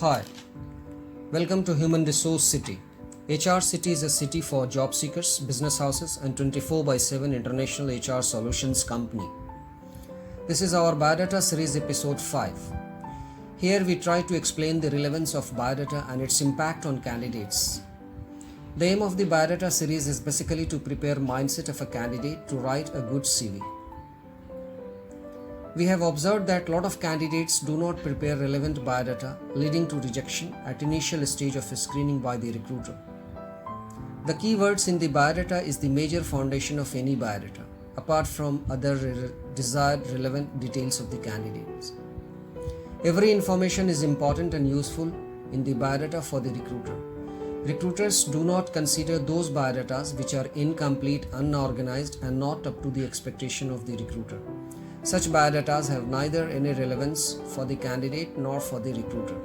Hi, welcome to Human Resource City. HR City is a city for job seekers, business houses, and 24/7 international HR solutions company. This is our Biodata series episode 5. Here we try to explain the relevance of biodata and its impact on candidates. The aim of the Biodata series is basically to prepare mindset of a candidate to write a good CV. We have observed that a lot of candidates do not prepare relevant biodata, leading to rejection at initial stage of screening by the recruiter. The keywords in the biodata is the major foundation of any biodata, apart from other desired relevant details of the candidates. Every information is important and useful in the biodata for the recruiter. Recruiters do not consider those biodatas which are incomplete, unorganized, and not up to the expectation of the recruiter. Such biodatas have neither any relevance for the candidate nor for the recruiter.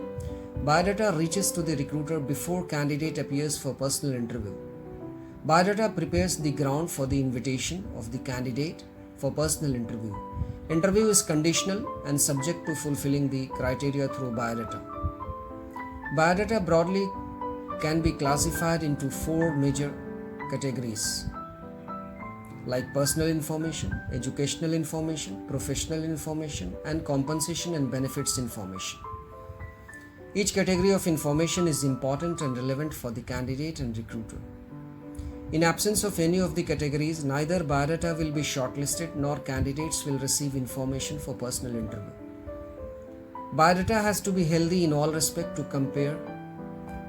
Biodata reaches to the recruiter before candidate appears for personal interview. Biodata prepares the ground for the invitation of the candidate for personal interview. Interview is conditional and subject to fulfilling the criteria through biodata. Biodata broadly can be classified into 4 major categories, like personal information, educational information, professional information, and compensation and benefits information. Each category of information is important and relevant for the candidate and recruiter. In absence of any of the categories, neither biodata will be shortlisted nor candidates will receive information for personal interview. Biodata has to be healthy in all respect to compare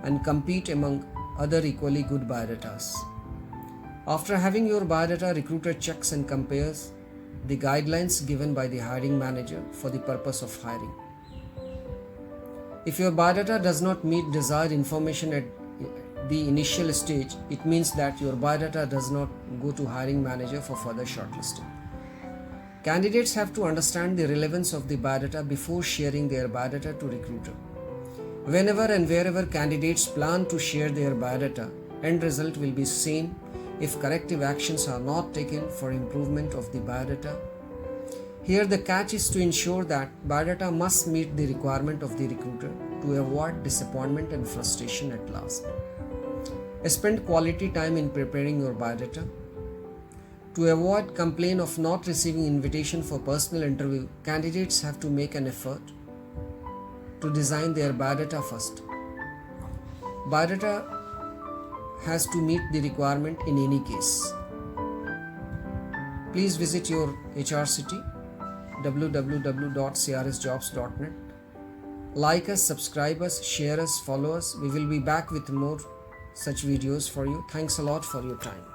and compete among other equally good biodatas. After having your biodata, recruiter checks and compares the guidelines given by the hiring manager for the purpose of hiring. If your biodata does not meet desired information at the initial stage, it means that your biodata does not go to hiring manager for further shortlisting. Candidates have to understand the relevance of the biodata before sharing their biodata to recruiter. Whenever and wherever candidates plan to share their biodata, end result will be same if corrective actions are not taken for improvement of the biodata. Here the catch is to ensure that biodata must meet the requirement of the recruiter to avoid disappointment and frustration at last. Spend quality time in preparing your biodata. To avoid complaint of not receiving invitation for personal interview, candidates have to make an effort to design their biodata first. Biodata has to meet the requirement in any case. Please visit your HR City, www.crsjobs.net. Like us, subscribe us, share us, follow us. We will be back with more such videos for you. Thanks a lot for your time.